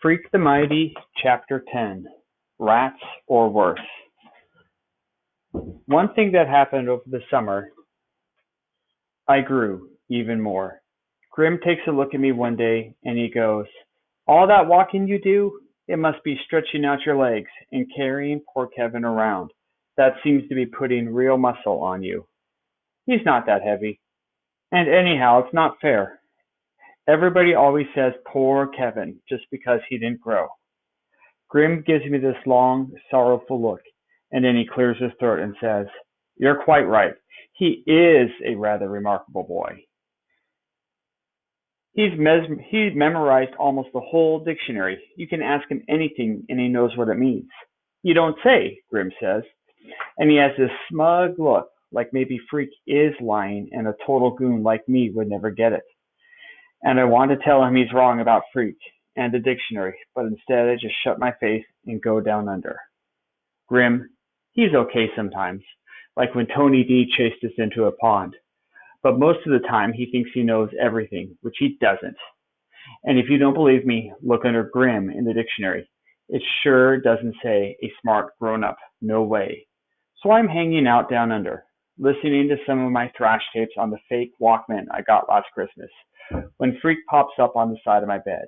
Freak the Mighty, Chapter 10. Rats or Worse. One thing that happened over the summer, I grew even more. Grim takes a look at me one day and he goes, "All that walking you do? It must be stretching out your legs and carrying poor Kevin around. That seems to be putting real muscle on you. He's not that heavy. And anyhow, it's not fair. Everybody always says poor Kevin just because he didn't grow." Grim gives me this long, sorrowful look, and then he clears his throat and says, "You're quite right. He is a rather remarkable boy. He memorized almost the whole dictionary. You can ask him anything and he knows what it means." "You don't say," Grim says, and he has this smug look, like maybe Freak is lying and a total goon like me would never get it. And I want to tell him he's wrong about Freak and the dictionary, but instead I just shut my face and go down under. Grim, he's okay sometimes, like when Tony D chased us into a pond. But most of the time he thinks he knows everything, which he doesn't. And if you don't believe me, look under Grim in the dictionary. It sure doesn't say a smart grown-up. No way. So I'm hanging out down under, listening to some of my thrash tapes on the fake Walkman I got last Christmas, when Freak pops up on the side of my bed.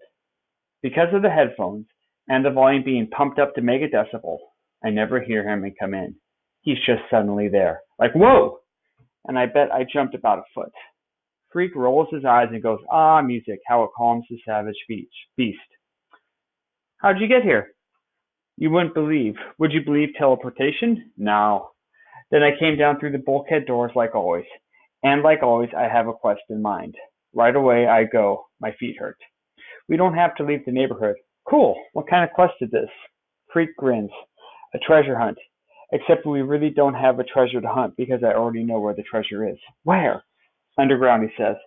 Because of the headphones and the volume being pumped up to megadecibel, I never hear him and come in. He's just suddenly there, like, "Whoa!" And I bet I jumped about a foot. Freak rolls his eyes and goes, "Ah, music, how it calms the savage beast. How'd you get here?" "You wouldn't believe. Would you believe teleportation?" "No." "Then I came down through the bulkhead doors like always. And like always, I have a quest in mind. Right away I go. My feet hurt. We don't have to leave the neighborhood." "Cool. What kind of quest is this?" Freak grins. "A treasure hunt. Except we really don't have a treasure to hunt because I already know where the treasure is." "Where?" "Underground," he says.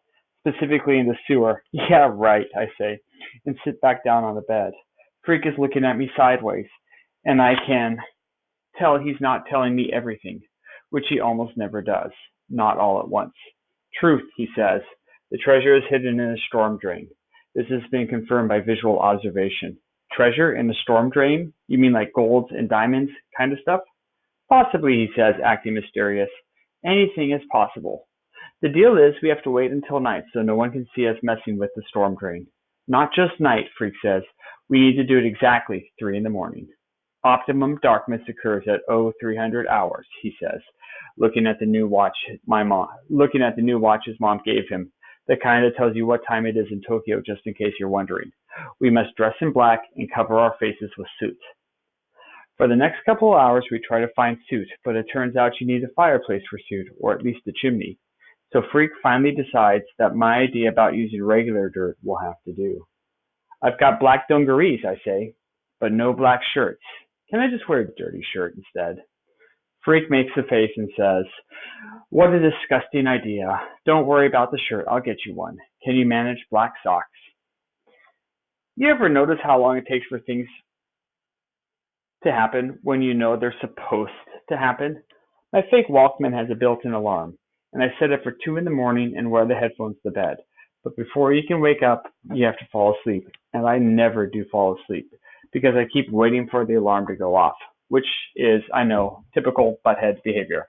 "Specifically in the sewer." "Yeah, right," I say, and sit back down on the bed. Freak is looking at me sideways, and I can tell he's not telling me everything, which he almost never does. Not all at once. "Truth," he says. "The treasure is hidden in a storm drain. This has been confirmed by visual observation." "Treasure in a storm drain? You mean like golds and diamonds kind of stuff?" "Possibly," he says, acting mysterious. "Anything is possible. The deal is we have to wait until night so no one can see us messing with the storm drain." "Not just night," Freak says. "We need to do it exactly 3 in the morning. Optimum darkness occurs at 0300 hours," he says, looking at the new watch his mom gave him, the kind that tells you what time it is in Tokyo just in case you're wondering. "We must dress in black and cover our faces with soot." For the next couple of hours we try to find soot, but it turns out you need a fireplace for soot, or at least a chimney. So Freak finally decides that my idea about using regular dirt will have to do. "I've got black dungarees," I say, "but no black shirts. Can I just wear a dirty shirt instead?" Freak makes a face and says, "What a disgusting idea. Don't worry about the shirt. I'll get you one. Can you manage black socks?" You ever notice how long it takes for things to happen when you know they're supposed to happen? My fake Walkman has a built-in alarm, and I set it for 2 in the morning and wear the headphones to bed. But before you can wake up, you have to fall asleep, and I never do fall asleep because I keep waiting for the alarm to go off, which is, I know, typical butthead behavior.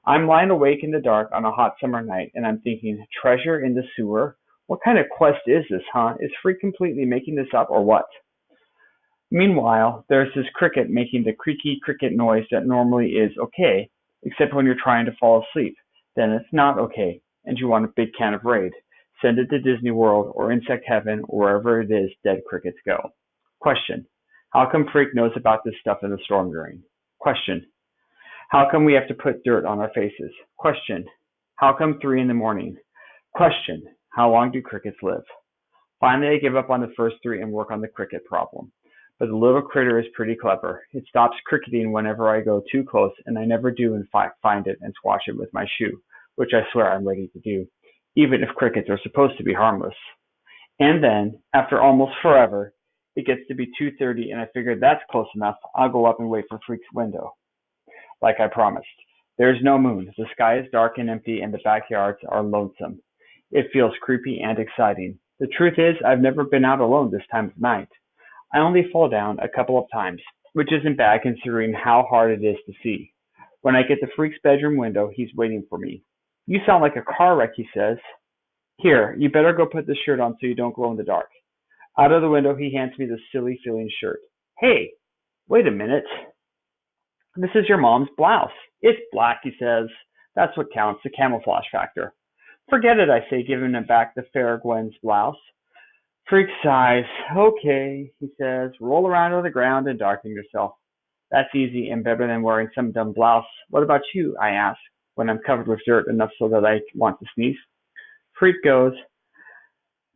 I'm lying awake in the dark on a hot summer night, and I'm thinking, treasure in the sewer? What kind of quest is this, huh? Is Freak completely making this up, or what? Meanwhile, there's this cricket making the creaky cricket noise that normally is okay, except when you're trying to fall asleep. Then it's not okay, and you want a big can of Raid. Send it to Disney World or Insect Heaven or wherever it is dead crickets go. Question: how come Freak knows about this stuff in the storm drain? Question: how come we have to put dirt on our faces? Question: how come 3 in the morning? Question: how long do crickets live? Finally, I give up on the first 3 and work on the cricket problem. But the little critter is pretty clever. It stops cricketing whenever I go too close, and I never do in fact find it and squash it with my shoe, which I swear I'm ready to do, even if crickets are supposed to be harmless. And then, after almost forever, it gets to be 2:30 and I figure that's close enough. I'll go up and wait for Freak's window. Like I promised. There's no moon. The sky is dark and empty and the backyards are lonesome. It feels creepy and exciting. The truth is, I've never been out alone this time of night. I only fall down a couple of times, which isn't bad considering how hard it is to see. When I get to Freak's bedroom window, he's waiting for me. You sound like a car wreck, he says. Here, you better go put this shirt on so you don't glow in the dark. Out of the window, he hands me the silly feeling shirt. Hey, wait a minute. This is your mom's blouse. It's black, he says. That's what counts, the camouflage factor. Forget it, I say, giving him back the fair Gwen's blouse. Freak sighs. Okay, he says. Roll around on the ground and darken yourself. That's easy and better than wearing some dumb blouse. What about you? I ask, when I'm covered with dirt enough so that I want to sneeze. Freak goes,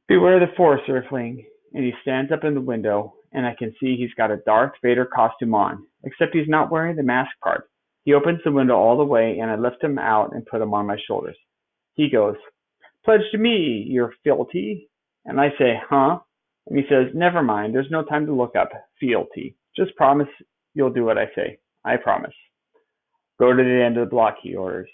beware the forest earthling, and he stands up in the window, and I can see he's got a Darth Vader costume on, except he's not wearing the mask part. He opens the window all the way, and I lift him out and put him on my shoulders. He goes, pledge to me, your fealty. And I say, huh? And he says, never mind, there's no time to look up fealty. Just promise you'll do what I say. I promise. Go to the end of the block, he orders.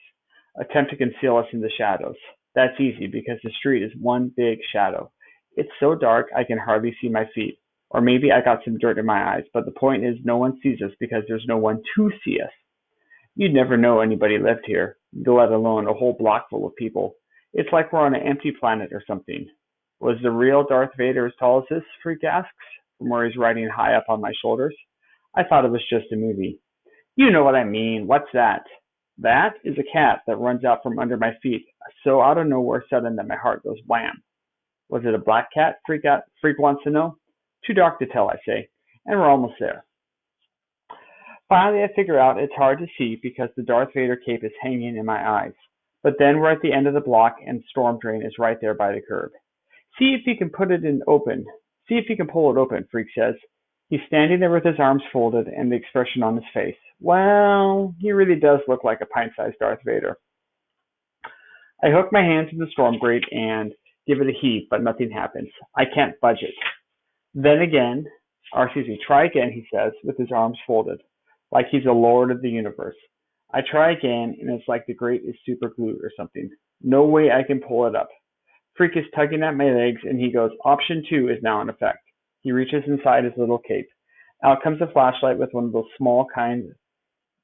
Attempt to conceal us in the shadows. That's easy because the street is one big shadow. It's so dark I can hardly see my feet. Or maybe I got some dirt in my eyes, but the point is no one sees us because there's no one to see us. You'd never know anybody lived here, let alone a whole block full of people. It's like we're on an empty planet or something. Was the real Darth Vader as tall as this? Freak asks, from where he's riding high up on my shoulders. I thought it was just a movie. You know what I mean. What's that? That is a cat that runs out from under my feet, so out of nowhere sudden that my heart goes wham. Was it a black cat? Freak wants to know. Too dark to tell, I say, and we're almost there. Finally, I figure out it's hard to see because the Darth Vader cape is hanging in my eyes. But then we're at the end of the block and Storm Drain is right there by the curb. See if you can put it in open. See if you can pull it open, Freak says. He's standing there with his arms folded and the expression on his face. Well, he really does look like a pint-sized Darth Vader. I hook my hand to the storm grate and give it a heave, but nothing happens. I can't budge it. Try again, he says, with his arms folded, like he's a lord of the universe. I try again, and it's like the grate is super glued or something. No way I can pull it up. Freak is tugging at my legs, and he goes, Option 2 is now in effect. He reaches inside his little cape. Out comes a flashlight with one of those small kinds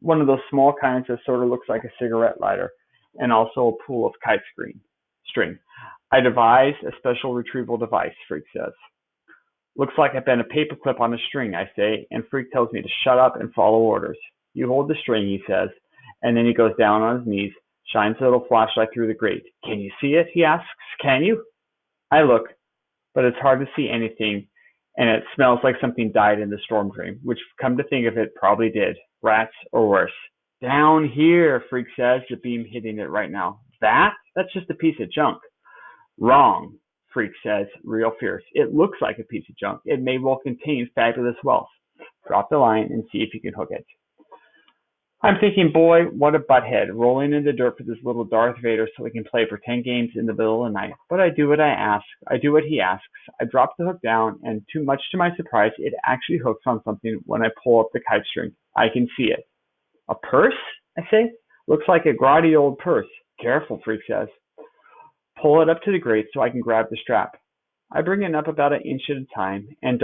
that sort of looks like a cigarette lighter, and also a pool of kite string. I devised a special retrieval device, Freak says. Looks like I bent a paperclip on a string, I say, and Freak tells me to shut up and follow orders. You hold the string, he says, and then he goes down on his knees, shines a little flashlight through the grate. Can you see it? He asks. Can you? I look, but it's hard to see anything, and it smells like something died in the storm drain, which, come to think of it, probably did. Rats or worse. Down here, Freak says, the beam hitting it right now. That's just a piece of junk. Wrong, Freak says, real fierce. It looks like a piece of junk. It may well contain fabulous wealth. Drop the line and see if you can hook it. I'm thinking, boy, what a butthead, rolling in the dirt for this little Darth Vader so we can play pretend games in the middle of the night. But I do what I ask. I do what he asks. I drop the hook down, and much to my surprise, it actually hooks on something when I pull up the kite string. I can see it. A purse? I say. Looks like a grotty old purse. Careful, Freak says. Pull it up to the grate so I can grab the strap. I bring it up about an inch at a time, and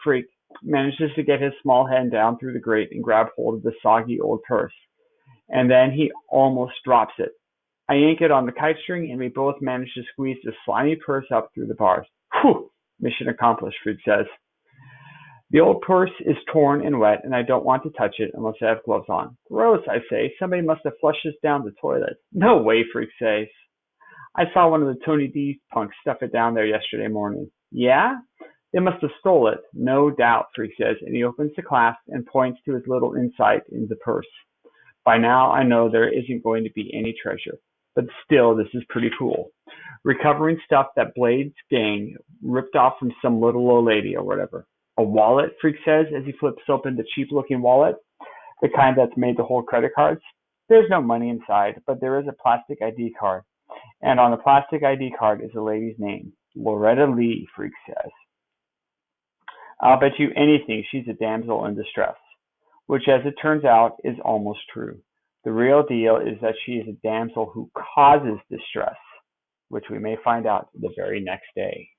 Freak manages to get his small hand down through the grate and grab hold of the soggy old purse. And then he almost drops it. I yank it on the kite string, and we both manage to squeeze the slimy purse up through the bars. Whew! Mission accomplished, Freak says. The old purse is torn and wet, and I don't want to touch it unless I have gloves on. Gross, I say. Somebody must have flushed this down the toilet. No way, Freak says. I saw one of the Tony D punks stuff it down there yesterday morning. Yeah? They must have stole it. No doubt, Freak says, and he opens the clasp and points to his little insight in the purse. By now, I know there isn't going to be any treasure. But still, this is pretty cool. Recovering stuff that Blade's gang ripped off from some little old lady or whatever. A wallet, Freak says, as he flips open the cheap-looking wallet, the kind that's made to hold credit cards. There's no money inside, but there is a plastic ID card. And on the plastic ID card is a lady's name. Loretta Lee, Freak says. I'll bet you anything she's a damsel in distress, which, as it turns out, is almost true. The real deal is that she is a damsel who causes distress, which we may find out the very next day.